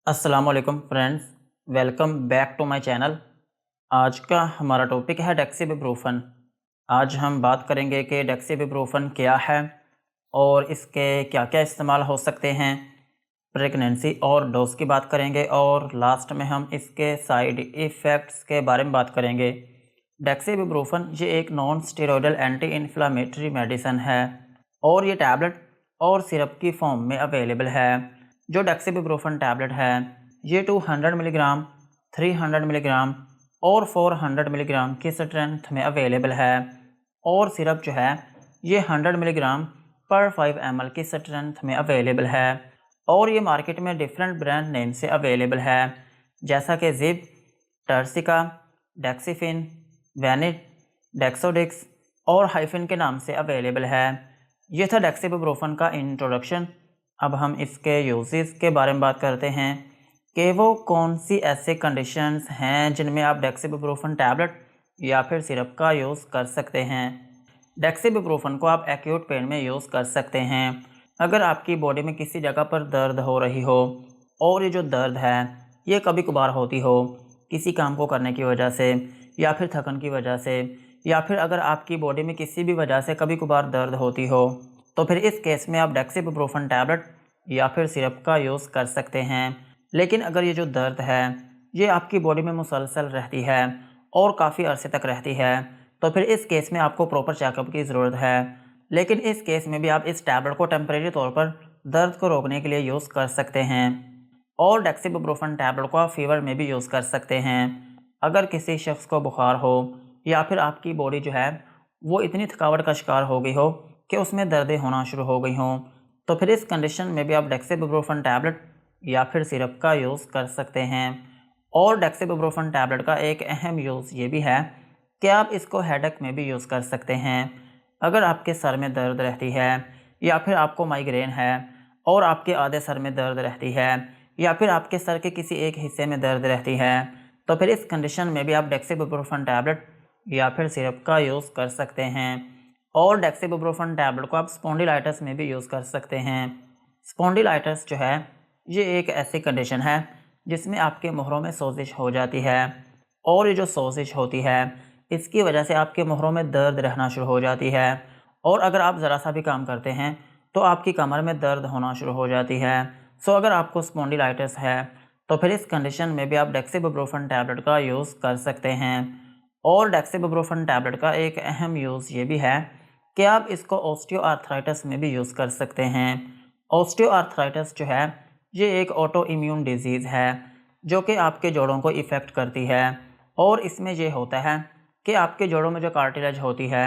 अस्सलाम वालेकुम friends, welcome back to my channel. आज का हमारा टॉपिक है डेक्सीइबुप्रोफेन। आज हम बात करेंगे कि डेक्सीइबुप्रोफेन क्या है और इसके क्या क्या इस्तेमाल हो सकते हैं। प्रेगनेंसी और डोज की बात करेंगे और लास्ट में हम इसके साइड इफ़ेक्ट्स के बारे में बात करेंगे। डेक्सीइबुप्रोफेन ये एक non steroidal anti inflammatory medicine है और ये टैबलेट और सिरप की फॉर्म में अवेलेबल है। जो डेक्सीइबुप्रोफेन टैबलेट है ये 200 मिलीग्राम, 300 मिलीग्राम और 400 मिलीग्राम की स्ट्रेंथ में अवेलेबल है और सिरप जो है ये 100 मिलीग्राम पर 5 ml की स्ट्रेंथ में अवेलेबल है और ये मार्केट में डिफरेंट ब्रांड नेम से अवेलेबल है, जैसा कि जिप, टर्सिका, डेक्सीफिन, वैनिट, डेक्सोडिक्स और हाइफिन के नाम से अवेलेबल है। ये था डेक्सीइबुप्रोफेन का इंट्रोडक्शन। अब हम इसके यूजेस के बारे में बात करते हैं कि वो कौन सी ऐसे कंडीशंस हैं जिनमें आप डेक्सीइबुप्रोफेन टैबलेट या फिर सिरप का यूज़ कर सकते हैं। डेक्सीइबुप्रोफेन को आप एक्यूट पेन में यूज़ कर सकते हैं अगर आपकी बॉडी में किसी जगह पर दर्द हो रही हो और ये जो दर्द है ये कभी कभार होती हो किसी काम को करने की वजह से या फिर थकन की वजह से, या फिर अगर आपकी बॉडी में किसी भी वजह से कभी कभार दर्द होती हो तो फिर इस केस में आप डेक्सीइबुप्रोफेन टैबलेट या फिर सिरप का यूज़ कर सकते हैं। लेकिन अगर ये जो दर्द है ये आपकी बॉडी में मुसलसल रहती है और काफ़ी अरसे तक रहती है तो फिर इस केस में आपको प्रॉपर चेकअप की ज़रूरत है। लेकिन इस केस में भी आप इस टैबलेट को टेम्परेरी तौर पर दर्द को रोकने के लिए यूज़ कर सकते हैं और डेक्सीइबुप्रोफेन टैबलेट को आप फीवर में भी यूज़ कर सकते हैं। अगर किसी शख्स को बुखार हो या फिर आपकी बॉडी जो है वो इतनी थकावट का शिकार हो गई हो कि उसमें दर्दें होना शुरू हो गई हों तो फिर इस कंडीशन में भी आप डेक्सीइबुप्रोफेन टैबलेट या फिर सिरप का यूज़ कर सकते हैं। और डेक्सीइबुप्रोफेन टैबलेट का एक अहम यूज़ ये भी है कि आप इसको हेडेक में भी यूज़ कर सकते हैं। अगर आपके सर में दर्द रहती है या फिर आपको माइग्रेन है और आपके आधे सर में दर्द रहती है या फिर आपके सर के किसी एक हिस्से में दर्द रहती है तो फिर इस कंडीशन में भी आप डेक्सीइबुप्रोफेन टैबलेट या फिर सिरप का यूज़ कर सकते हैं। और डेक्सीइबुप्रोफेन टैबलेट को आप स्पॉन्डिलाइटिस में भी यूज़ कर सकते हैं। स्पॉन्डिलाइटिस जो है ये एक ऐसी कंडीशन है जिसमें आपके मोहरों में सोजिश हो जाती है और ये जो सोजिश होती है इसकी वजह से आपके मोहरों में दर्द रहना शुरू हो जाती है और अगर आप ज़रा सा भी काम करते हैं तो आपकी कमर में दर्द होना शुरू हो जाती है। सो अगर आपको स्पॉन्डिलाइटिस है तो फिर इस कंडीशन में भी आप डेक्सीइबुप्रोफेन टैबलेट का यूज़ कर सकते हैं। और डेक्सीइबुप्रोफेन टैबलेट का एक अहम यूज़ ये भी है कि आप इसको ऑस्टियोआर्थराइटिस में भी यूज़ कर सकते हैं। ऑस्टियोआर्थराइटिस जो है ये एक ऑटो इम्यून डिजीज़ है जो कि आपके जोड़ों को इफ़ेक्ट करती है और इसमें ये होता है कि आपके जोड़ों में जो कार्टिलेज होती है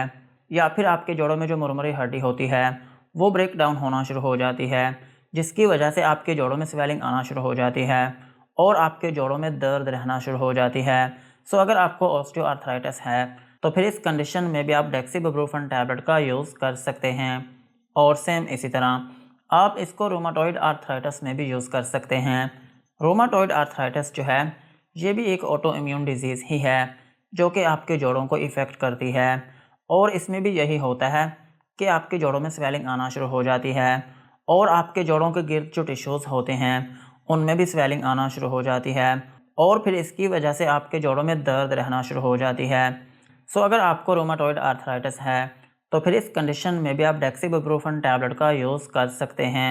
या फिर आपके जोड़ों में जो मुरमुरी हड्डी होती है वो ब्रेक डाउन होना शुरू हो जाती है, जिसकी वजह से आपके जोड़ों में स्वेलिंग आना शुरू हो जाती है और आपके जोड़ों में दर्द रहना शुरू हो जाती है। सो अगर आपको ऑस्टियोआर्थराइटिस है तो फिर इस कंडीशन में भी आप डेक्सीइबुप्रोफेन टैबलेट का यूज़ कर सकते हैं। और सेम इसी तरह आप इसको रोमाटॉइड आर्थराइटिस में भी यूज़ कर सकते हैं। रोमाटॉइड आर्थराइटिस जो है ये भी एक ऑटो इम्यून डिजीज़ ही है जो कि आपके जोड़ों को इफ़ेक्ट करती है और इसमें भी यही होता है कि आपके जोड़ों में स्वेलिंग आना शुरू हो जाती है और आपके जोड़ों के गिर्द जो टिश्यूज़ होते हैं उनमें भी स्वेलिंग आना शुरू हो जाती है और फिर इसकी वजह से आपके जोड़ों में दर्द रहना शुरू हो जाती है। सो अगर आपको रोमाटॉइड आर्थराइटिस है तो फिर इस कंडीशन में भी आप डेक्सीइबुप्रोफेन टैबलेट का यूज़ कर सकते हैं।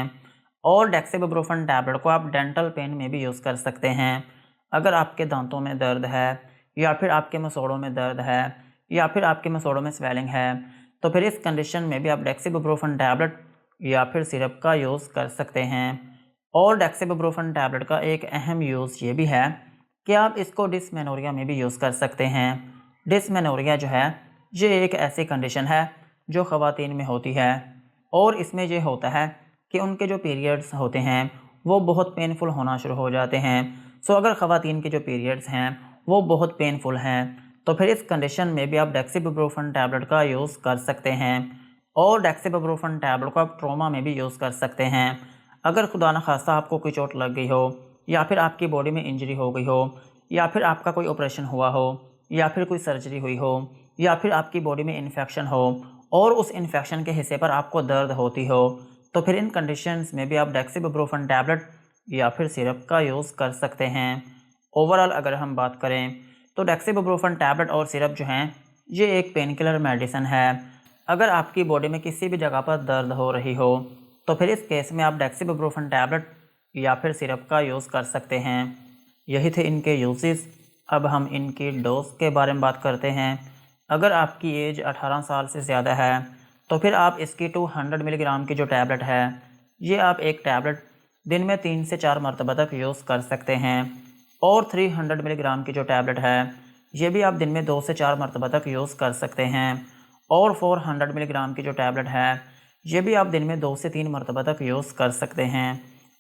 और डेक्सीइबुप्रोफेन टैबलेट को आप डेंटल पेन में भी यूज़ कर सकते हैं। अगर आपके दांतों में दर्द है या फिर आपके मसोड़ों में दर्द है या फिर आपके मसोड़ों में स्वेलिंग है तो फिर इस कंडीशन में भी आप डेक्सीइबुप्रोफेन टैबलेट या फिर सिरप का यूज़ कर सकते हैं। और डेक्सीइबुप्रोफेन टैबलेट का एक अहम यूज़ ये भी है कि आप इसको डिस्मेनोरिया में भी यूज़ कर सकते हैं। डिस्मेनोरिया जो है ये एक ऐसी कंडीशन है जो ख़वातीन में होती है और इसमें ये होता है कि उनके जो पीरियड्स होते हैं वो बहुत पेनफुल होना शुरू हो जाते हैं। सो अगर ख़वातीन के जो पीरियड्स हैं वो बहुत पेनफुल हैं तो फिर इस कंडीशन में भी आप डेक्सीइबुप्रोफेन टैबलेट का यूज़ कर सकते हैं। और डेक्सीइबुप्रोफेन टैबलेट को आप ट्रॉमा में भी यूज़ कर सकते हैं। अगर खुदा न खास्ता आपको कोई चोट लग गई हो या फिर आपकी बॉडी में इंजरी हो गई हो या फिर आपका कोई ऑपरेशन हुआ हो या फिर कोई सर्जरी हुई हो या फिर आपकी बॉडी में इन्फेक्शन हो और उस इन्फेक्शन के हिस्से पर आपको दर्द होती हो तो फिर इन कंडीशंस में भी आप डेक्सीइबुप्रोफेन टैबलेट या फिर सिरप का यूज़ कर सकते हैं। ओवरऑल अगर हम बात करें तो डेक्सीइबुप्रोफेन टैबलेट और सिरप जो हैं ये एक पेन किलर मेडिसिन है। अगर आपकी बॉडी में किसी भी जगह पर दर्द हो रही हो तो फिर इस केस में आप डेक्सीइबुप्रोफेन टैबलेट या फिर सिरप का यूज़ कर सकते हैं। यही थे इनके यूजेस। अब हम इनकी डोज के बारे में बात करते हैं। अगर आपकी एज 18 साल से ज़्यादा है तो फिर आप इसकी 200 मिलीग्राम की जो टैबलेट है ये आप एक टैबलेट दिन में 3 से 4 मरतबा तक यूज़ कर सकते हैं। और 300 मिलीग्राम की जो टैबलेट है ये भी आप दिन में 2 से 4 मरतबा तक यूज़ कर सकते हैं। और 400 मिलीग्राम की जो टैबलेट है ये भी आप दिन में 2 से 3 मरतबा तक यूज़ कर सकते हैं।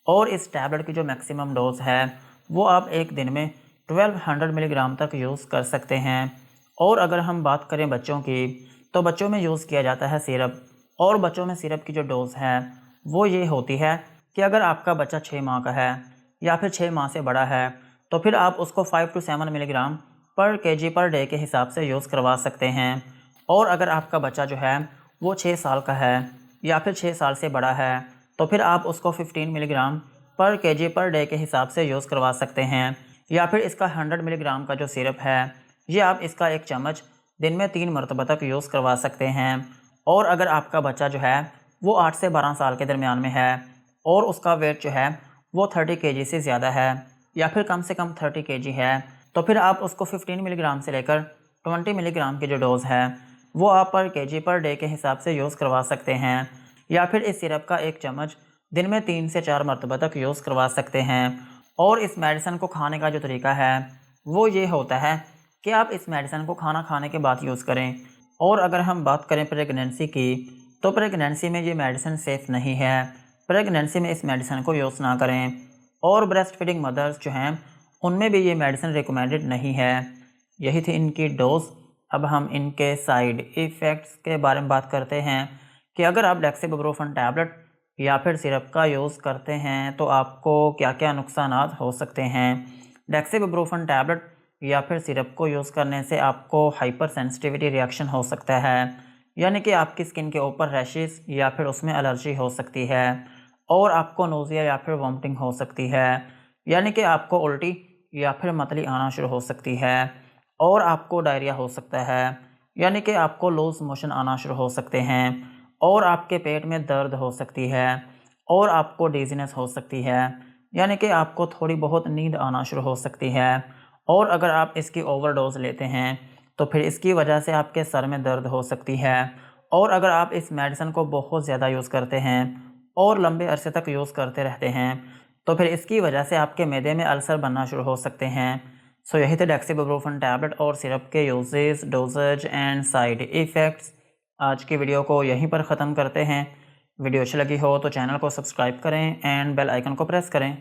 और इस टैबलेट की जो मैक्सिमम डोज है वो आप एक दिन में 1200 मिलीग्राम तक यूज़ कर सकते हैं। और अगर हम बात करें बच्चों की तो बच्चों में यूज़ किया जाता है सिरप। और बच्चों में सिरप की जो डोज़ है वो ये होती है कि अगर आपका बच्चा 6 माह का है या फिर 6 माह से बड़ा है तो फिर आप उसको 5 to 7 मिलीग्राम पर केजी पर डे के हिसाब से यूज़ करवा सकते हैं। और अगर आपका बच्चा जो है वो 6 साल का है या फिर 6 साल से बड़ा है तो फिर आप उसको 15 मिलीग्राम पर केजी पर डे के हिसाब से यूज़ करवा सकते हैं। या फिर इसका 100 मिलीग्राम का जो सिरप है ये आप इसका 1 चम्मच दिन में 3 मरतबा तक यूज़ करवा सकते हैं। और अगर आपका बच्चा जो है वो 8 से 12 साल के दरमियान में है और उसका वेट जो है वो 30 केजी से ज़्यादा है या फिर कम से कम 30 केजी है तो फिर आप उसको 15 मिलीग्राम से लेकर 20 मिलीग्राम की जो डोज़ है वो आप पर केजी पर डे के हिसाब से यूज़ करवा सकते हैं। या फिर इस सिरप का 1 चम्मच दिन में 3 से 4 मरतबा तक यूज़ करवा सकते हैं। और इस मेडिसिन को खाने का जो तरीका है वो ये होता है कि आप इस मेडिसिन को खाना खाने के बाद यूज़ करें। और अगर हम बात करें प्रेगनेंसी की तो प्रेगनेंसी में ये मेडिसिन सेफ़ नहीं है। प्रेगनेंसी में इस मेडिसिन को यूज़ ना करें। और ब्रेस्ट फीडिंग मदर्स जो हैं उनमें भी ये मेडिसिन रिकमेंडेड नहीं है। यही थी इनकी डोज। अब हम इनके साइड इफ़ेक्ट्स के बारे में बात करते हैं कि अगर आप डेक्सीइबुप्रोफेन टैबलेट या फिर सिरप का यूज़ करते हैं तो आपको क्या क्या नुकसानात हो सकते हैं। डेक्सीइबुप्रोफेन टैबलेट या फिर सिरप को यूज़ करने से आपको हाइपर सेंसिटिविटी रिएक्शन हो सकता है, यानी कि आपकी स्किन के ऊपर रैशेस या फिर उसमें एलर्जी हो सकती है। और आपको नोज़िया या फिर वॉमिटिंग हो सकती है, यानी कि आपको उल्टी या फिर मतली आना शुरू हो सकती है। और आपको डायरिया हो सकता है, यानी कि आपको लूज़ मोशन आना शुरू हो सकते हैं। और आपके पेट में दर्द हो सकती है। और आपको डिज़ीनेस हो सकती है, यानी कि आपको थोड़ी बहुत नींद आना शुरू हो सकती है। और अगर आप इसकी ओवरडोज़ लेते हैं तो फिर इसकी वजह से आपके सर में दर्द हो सकती है। और अगर आप इस मेडिसिन को बहुत ज़्यादा यूज़ करते हैं और लंबे अरसे तक यूज़ करते रहते हैं तो फिर इसकी वजह से आपके मैदे में अल्सर बनना शुरू हो सकते हैं। सो यही थे डेक्सीइबुप्रोफेन टैबलेट और सिरप के uses, doses and side effects. आज की वीडियो को यहीं पर ख़त्म करते हैं। वीडियो अच्छी लगी हो तो चैनल को सब्सक्राइब करें एंड बेल आइकन को प्रेस करें।